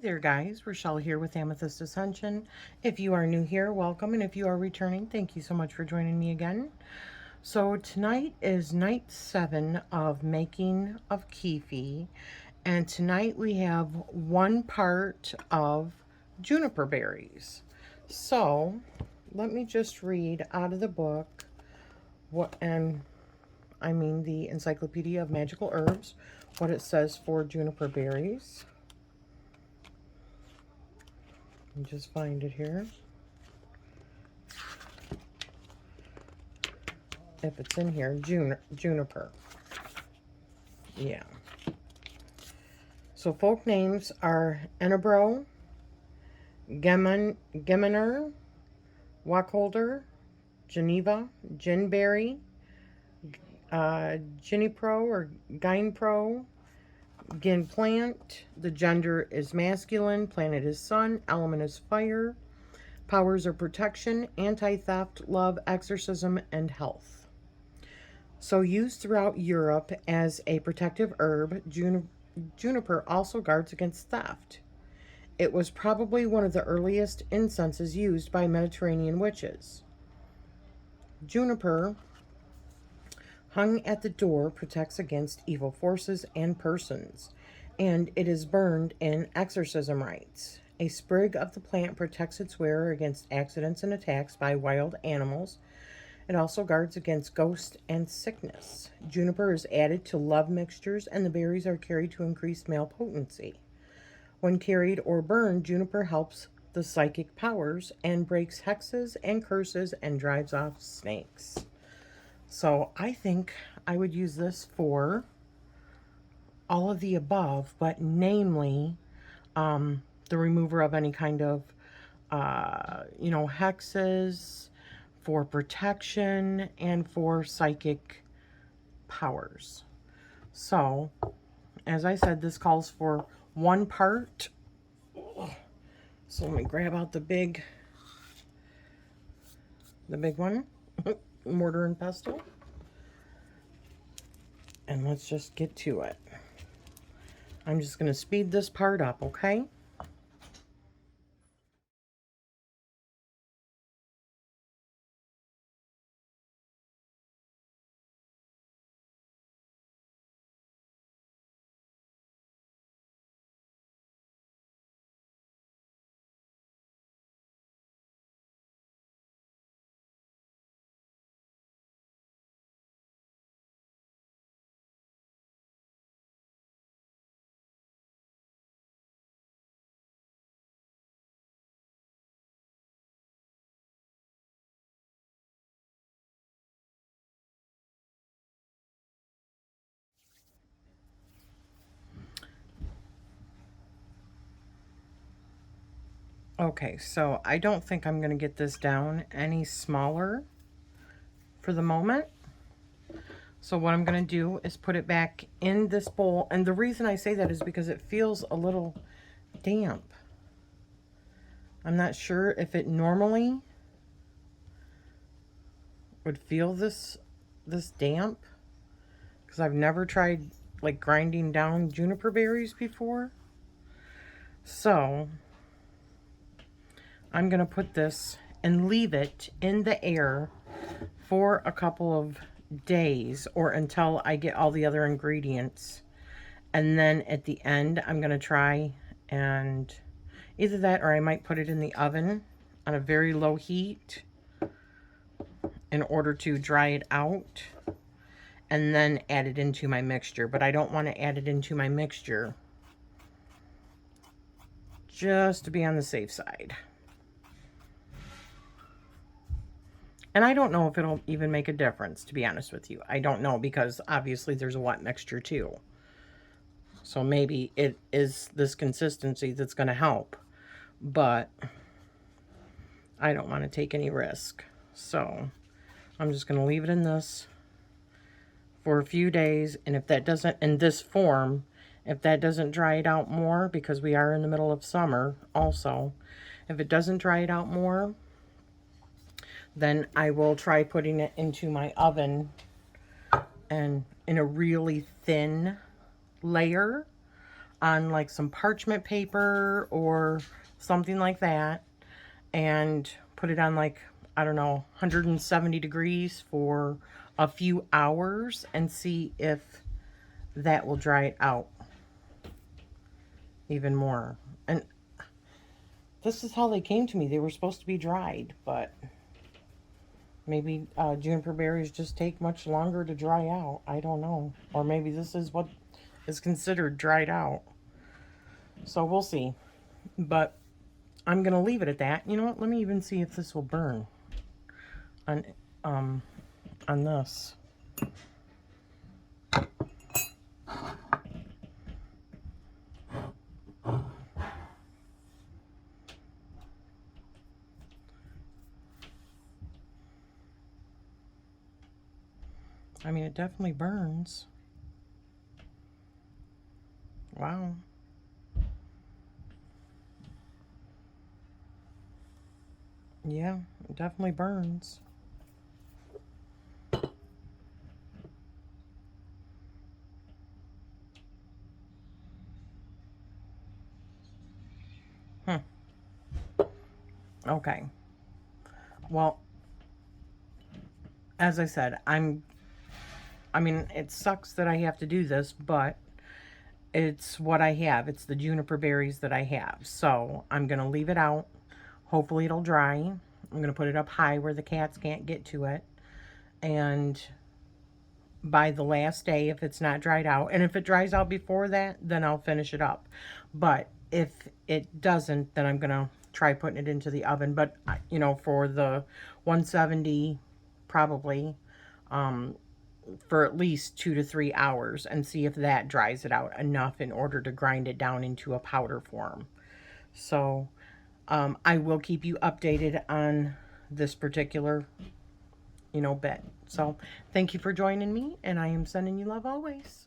there guys, Rachele here with Amethyst Ascension. If you are new here, welcome, and if you are returning, thank you so much for joining me again. So tonight is night 7 of Making of Kyphi, and tonight we have one part of Juniper Berries. So let me just read out of the book the Encyclopedia of Magical Herbs, what it says for Juniper Berries. Let me just find it here. If it's in here, juniper. Yeah. So folk names are Enebro, Gemener, Wacholder, Geneva, Ginberry, Ginipro or Ginepro, Gin plant. The gender is masculine, planet is sun, element is fire, powers are protection, anti-theft, love, exorcism, and health. So used throughout Europe as a protective herb, juniper also guards against theft. It was probably one of the earliest incenses used by Mediterranean witches. Juniper, hung at the door, protects against evil forces and persons, and it is burned in exorcism rites. A sprig of the plant protects its wearer against accidents and attacks by wild animals. It also guards against ghosts and sickness. Juniper is added to love mixtures, and the berries are carried to increase male potency. When carried or burned, juniper helps the psychic powers and breaks hexes and curses and drives off snakes. So I think I would use this for all of the above, but namely the remover of any kind of, hexes, for protection, and for psychic powers. So, as I said, this calls for one part. So let me grab out the big one, mortar and pestle, and let's just get to it. I'm just going to speed this part up, okay? Okay, so I don't think I'm going to get this down any smaller for the moment. So what I'm going to do is put it back in this bowl. And the reason I say that is because it feels a little damp. I'm not sure if it normally would feel this damp, because I've never tried like grinding down juniper berries before. So I'm going to put this and leave it in the air for a couple of days, or until I get all the other ingredients. And then at the end, I'm going to try and either that, or I might put it in the oven on a very low heat in order to dry it out, and then add it into my mixture. But I don't want to add it into my mixture, just to be on the safe side. And I don't know if it'll even make a difference, to be honest with you. I don't know, because obviously there's a wet mixture too. So maybe it is this consistency that's going to help. But I don't want to take any risk. So I'm just going to leave it in this for a few days. And if that doesn't, in this form, if that doesn't dry it out more, because we are in the middle of summer also, if it doesn't dry it out more, then I will try putting it into my oven and in a really thin layer on like some parchment paper or something like that, and put it on like, I don't know, 170 degrees for a few hours and see if that will dry it out even more. And this is how they came to me. They were supposed to be dried, but maybe juniper berries just take much longer to dry out. I don't know. Or maybe this is what is considered dried out. So we'll see. But I'm going to leave it at that. You know what? Let me even see if this will burn on this. I mean, it definitely burns. Wow. Yeah, it definitely burns. Okay. Well, as I said, I mean, it sucks that I have to do this, but it's what I have. It's the juniper berries that I have. So I'm going to leave it out. Hopefully it'll dry. I'm going to put it up high where the cats can't get to it. And by the last day, if it's not dried out, and if it dries out before that, then I'll finish it up. But if it doesn't, then I'm going to try putting it into the oven. But, you know, for the 170, probably, for at least 2 to 3 hours, and see if that dries it out enough in order to grind it down into a powder form. So I will keep you updated on this particular, you know, bit. So thank you for joining me, and I am sending you love always.